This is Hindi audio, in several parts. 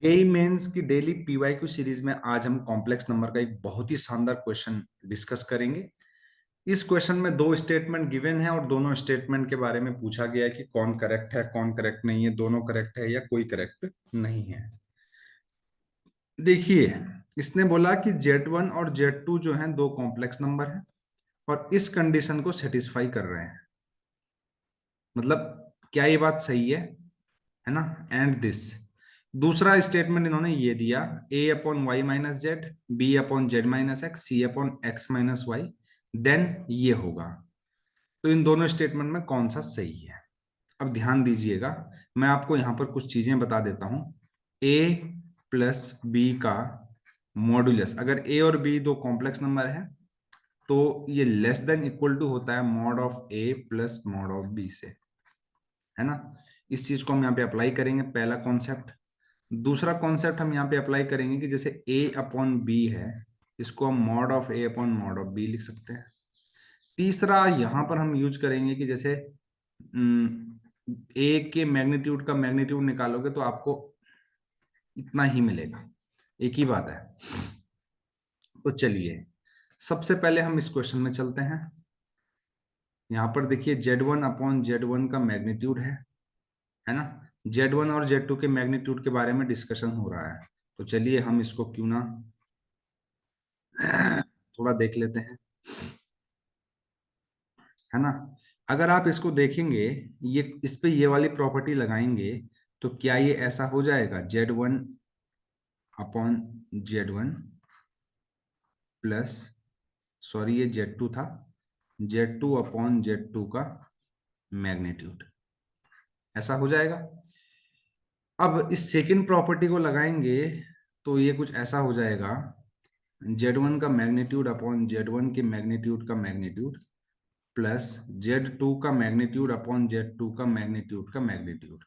जेईई मेंस की डेली पीवाईक्यू सीरीज में आज हम कॉम्प्लेक्स नंबर का एक बहुत ही शानदार क्वेश्चन डिस्कस करेंगे। इस क्वेश्चन में दो स्टेटमेंट गिवन है और दोनों स्टेटमेंट के बारे में पूछा गया है कि कौन करेक्ट है कौन करेक्ट नहीं है, दोनों करेक्ट है या कोई करेक्ट नहीं है। देखिए, इसने बोला कि Z1 और Z2 जो हैं दो कॉम्प्लेक्स नंबर हैं और इस कंडीशन को सेटिस्फाई कर रहे हैं। मतलब क्या ये बात सही है ना? एंड दिस दूसरा स्टेटमेंट इन्होंने ये दिया, a upon Y minus Z, B upon Z minus X, C upon X minus Y, then ये होगा। तो इन दोनों स्टेटमेंट में कौन सा सही है? अब ध्यान दीजिएगा, मैं आपको यहां पर कुछ चीजें बता देता हूं। a प्लस बी का मॉड्यूलस, अगर a और b दो कॉम्प्लेक्स नंबर है तो ये लेस देन इक्वल टू होता है mod of a plus mod of b से, है ना? इस चीज को हम यहाँ पे अप्लाई करेंगे, पहला कॉन्सेप्ट। दूसरा कॉन्सेप्ट हम यहाँ पे अप्लाई करेंगे कि जैसे a अपॉन बी है, इसको हम mod of a upon mod of b लिख सकते हैं। तीसरा यहाँ पर हम यूज करेंगे कि जैसे a के मैग्नीट्यूड का मैग्नीट्यूड निकालोगे तो आपको इतना ही मिलेगा, एक ही बात है। तो चलिए सबसे पहले हम इस क्वेश्चन में चलते हैं। यहाँ पर देखिए Z1 अपॉन Z1 का मैग्नीट्यूड है ना? Z1 और Z2 के मैग्नीट्यूड के बारे में डिस्कशन हो रहा है, तो चलिए हम इसको क्यों ना थोड़ा देख लेते हैं, है ना? अगर आप इसको देखेंगे, ये इस पे ये वाली प्रॉपर्टी लगाएंगे तो क्या ये ऐसा हो जाएगा, Z1 upon Z1 plus, sorry ये Z2 था, Z2 अपॉन Z2 का मैग्नीट्यूड, ऐसा हो जाएगा। अब इस सेकंड प्रॉपर्टी को लगाएंगे तो ये कुछ ऐसा हो जाएगा, Z1 का मैग्नीट्यूड अपॉन Z1 के मैग्नीट्यूड का मैग्नीट्यूड प्लस Z2 का मैग्नीट्यूड अपॉन Z2 का मैग्नीट्यूड का मैग्नीट्यूड।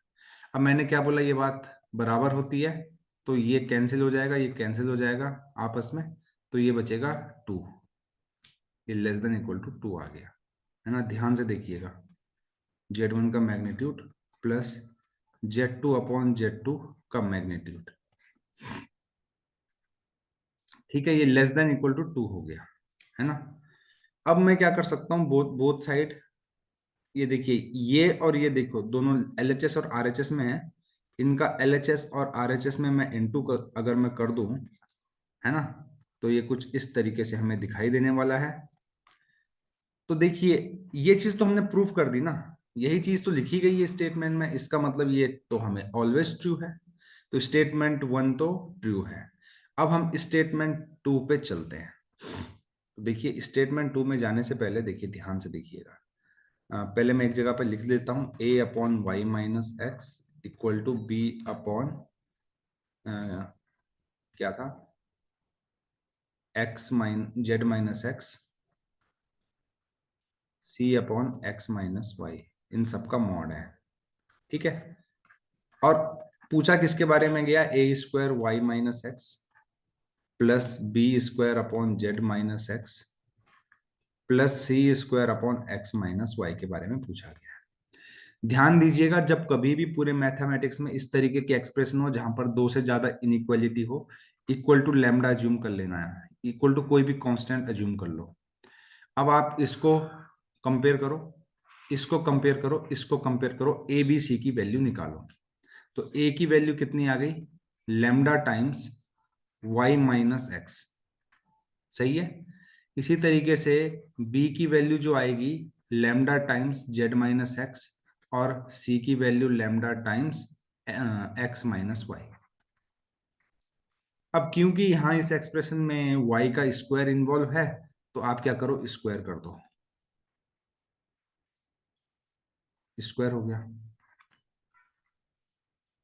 अब मैंने क्या बोला, ये बात बराबर होती है तो ये कैंसिल हो जाएगा, ये कैंसिल हो जाएगा आपस में, तो ये बचेगा 2, ये लेस देन इक्वल टू 2 आ गया, है ना? ध्यान से देखिएगा, Z1 का magnitude plus Z2 upon Z2 का मैग्नीट्यूड, ठीक है? ये लेस देन इक्वल टू 2 हो गया, है ना? अब मैं क्या कर सकता हूँ, बोथ बोथ साइड, ये देखिए ये और ये देखो दोनों LHS और RHS में है, इनका LHS और RHS में मैं इनटू अगर मैं कर दूं, है ना, तो ये कुछ इस तरीके से हमें दिखाई देने वाला है। तो देखिए ये चीज तो हमने प्रूव कर दी ना, यही चीज तो लिखी गई है स्टेटमेंट में, इसका मतलब ये तो हमें ऑलवेज ट्रू है, तो स्टेटमेंट 1 तो ट्रू है। अब हम स्टेटमेंट 2 पे चलते हैं। तो देखिए स्टेटमेंट 2 में जाने से पहले देखिए ध्यान से देखिएगा, पहले मैं एक जगह पर लिख देता हूं, a upon Y minus X equal to B upon क्या था, X minus Z minus X, C upon X minus Y, इन सब का मॉड है, ठीक है? और पूछा किसके बारे में गया, A square Y minus X plus B square upon Z minus X plus C square upon X minus Y के बारे में पूछा गया। ध्यान दीजिएगा, जब कभी भी पूरे मैथमेटिक्स में इस तरीके के एक्सप्रेशन हो जहां पर दो से ज्यादा इनइक्वालिटी हो, इक्वल टू लैम्डा अज्यूम कर लेना है, इक्वल टू कोई भी कांस्टेंट अज्यूम कर लो। अब आप इसको कंपेयर करो, इसको कंपेयर करो, इसको कंपेयर करो, ए बी सी की वैल्यू निकालो। तो ए की वैल्यू कितनी आ गई, lambda times Y minus X, सही है? इसी तरीके से बी की वैल्यू जो आएगी lambda times Z minus X और सी की value lambda times X minus Y. अब क्योंकि यहां इस एक्सप्रेशन में y का स्क्वायर इन्वॉल्व है तो आप क्या करो, स्क्वायर कर दो, स्क्वायर हो गया।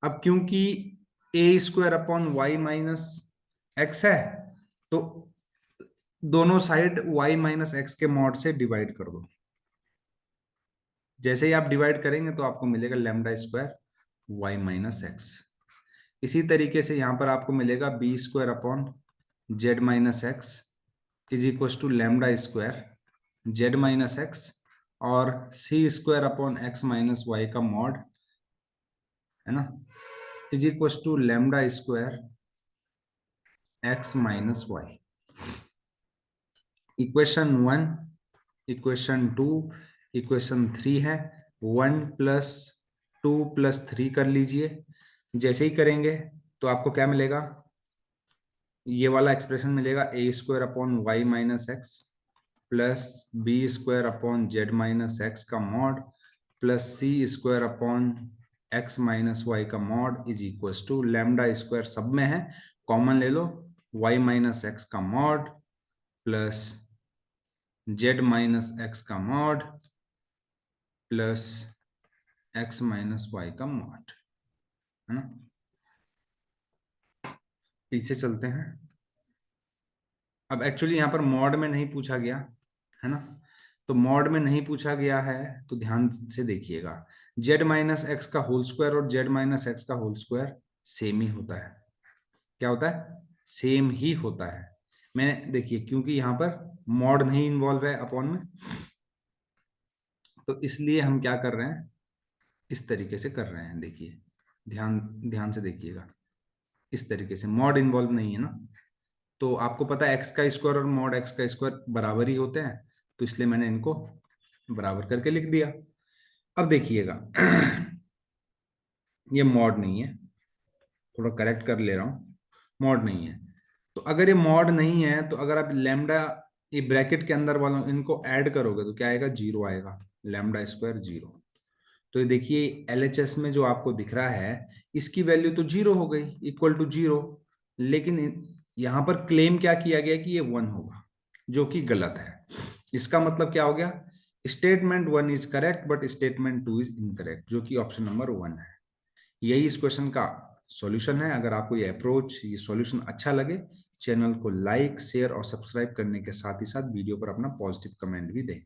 अब क्योंकि A square upon Y minus X है तो दोनों साइड y माइनस एक्स के मॉड से डिवाइड कर दो। जैसे ही आप डिवाइड करेंगे तो आपको मिलेगा lambda square Y minus X. इसी तरीके से यहां पर आपको मिलेगा B square upon Z minus X is equal to lambda square Z minus X और C square upon X minus Y का मॉड, है ना? Is equal to lambda square X minus Y. Equation 1, equation 2, equation 3 है। 1 + 2 + 3 कर लीजिए। जैसे ही करेंगे तो आपको क्या मिलेगा, ये वाला एक्सप्रेशन मिलेगा a² / y - x plus b² / z - x का mod plus c² / x - y का mod is equal to lambda square सब में है, कॉमन ले लो, y - x का मॉड प्लस z - x का मॉड प्लस x - y का मॉड, है ना। पीछे चलते हैं। अब एक्चुअली यहाँ पर मॉड में नहीं पूछा गया है ना, तो मॉड में नहीं पूछा गया है तो ध्यान से देखिएगा, z - x का होल स्क्वायर और z - x का होल स्क्वायर सेम ही होता है। क्या होता है? सेम ही होता है। मैं देखिए, क्योंकि यहाँ पर मॉड नहीं इन्वॉल्व है अपॉन में, तो इसलिए हम क्या कर रहे हैं, इस तरीके से कर रहे हैं। देखिए, ध्यान ध्यान से देखिएगा, इस तरीके से मॉड इन्वॉल्व नहीं है ना, तो आपको पता है एक्स का स्क्वायर और मॉड एक्स का स्क्वायर बराबर ही होते हैं, तो इसलिए मैंने इनको बराबर करके लिख दिया। अब देखिएगा ये मॉड नहीं है, थोड़ा करेक्ट कर ले रहा हूं, मॉड नहीं है। तो अगर ये मॉड नहीं है तो अगर आप लैम्डा, ये ब्रैकेट के अंदर वालों इनको ऐड करोगे तो क्या आएगा, 0 आएगा, लैम्डा स्क्वायर 0। तो ये देखिए LHS में जो आपको दिख रहा है, इसकी वैल्यू तो 0 हो गई, इक्वल टू 0, लेकिन यहां पर क्लेम क्या किया गया कि ये 1 होगा, जो कि गलत है। इसका मतलब क्या हो गया, statement 1 is correct but statement 2 is incorrect, जो कि ऑप्शन नंबर 1 है। यही इस क्वेश्चन का सॉल्यूशन है। अगर आपको ये अप्रोच, ये सॉल्यूशन अच्छा लगे, चैनल को लाइक, शेयर और सब्सक्राइब करने के साथ ही साथ वीडियो पर अपना पॉजिटिव कमेंट भी दें।